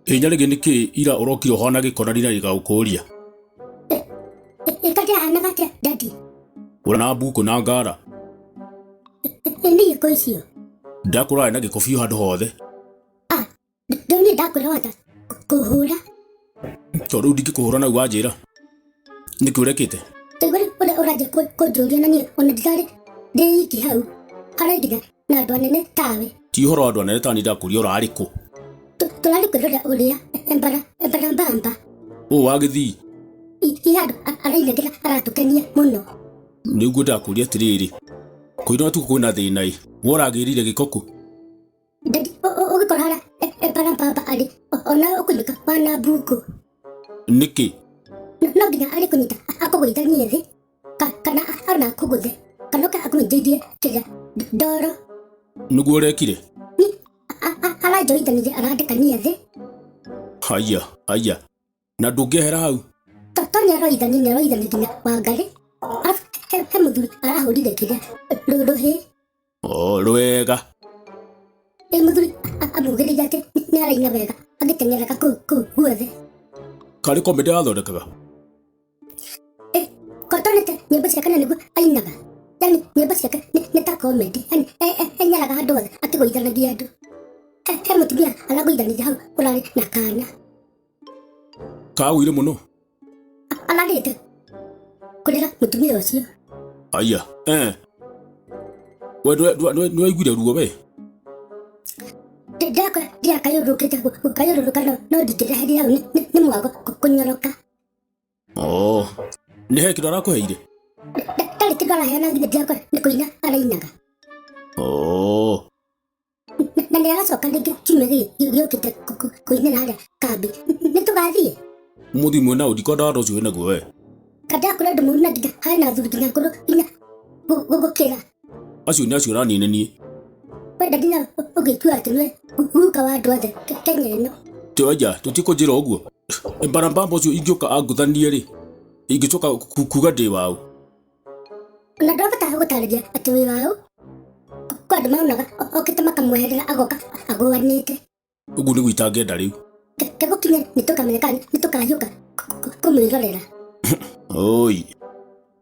Nyarigi niki ira urokiro hona gikona rina rigaukuria. Ikati ana kati daddy. Urana buku na ngara. Ni koisio. Ndakura na gikofio handu hothe. Ndoni ndakura kuhura. Tondu ndingikuhura na wanjira. Niki urekite. Tegore uraje kujuria nani ona ndikare ndiki hau. Araidiga na ndwanene tawe. Ti horo andu anene tani ndakuria urari ku. Tulari kuroda uria embarambamba. Wagithii. Ihandu arainegera aratukania muno. Niguo ndakuria atiriri. Kuina tu kwina thina i. Woragirire gikoku. Daddy ugikora embarambamba ari ona ukunyika wana buku. Niki. No nginya ari kunyita akugwithanie thi. Kana arona kuguthe. Kana akumithithie kira ndoro. Niguo urekire. Arajoithanire arandikania thi. Haya. Na ndungehera hau. Tonya aroithanire nginya Wangari. He muthuri arahurire kira ruruhi. Rwega. Muthuri amugirire ati ni araina wega agiteng'eraga kuu guothe. Kari komedi athondekaga. Kotonete nyĩmbo ciake na nĩguo ainaga. Yani nyĩmbo ciake nĩ ta comedy. Yani enyaraga handũ hothe akĩgũithanagia andũ. He mũtumia aragũithanire hau ũrarĩ na kana. Kagũire mũno. Ararĩte kũrĩra mũtumia ũcio. Aya, we nĩwaiguire ruo we? Ndakayũrũrũka no nditĩreheria hau nĩ mwago kũnyoroka. Nĩ he kĩndũ arakũheire? Ndarĩ kĩndũ araheana nginya ndiakora nĩ kũina arainaga. Na nĩ aracoka rĩngĩ kiumia gĩũkĩte kũinĩra harĩa kambi. Nĩ tũgathiĩ? Mũthii mwĩna ũndiko ndawa ũcio wĩnaguo we? Kandakũra andũ mũru na nginya harĩ na athuri nginya ngũrũ nginya gũgũkĩra. Acio nĩ acio ũranine niĩ. Wenda nginya ũgĩtua atĩ nĩwe guka wa andũ othe Kenya ĩno. Tĩwanja tũtikũnjĩra ũguo. Embarambamba ũcio ingĩũka anguthanie rĩ, ingĩcoka kuga ndĩ wau. Na ndũbataga gũtarĩria atĩ wĩ wau. Kwa andũ maronaga okĩte makamweherera agoka agũanĩte. Ũguo nĩguo itangĩenda rĩu. Kegũkinya nĩ tũkamenya kana nĩ tũkahĩũka kũmwĩrorera. Oi.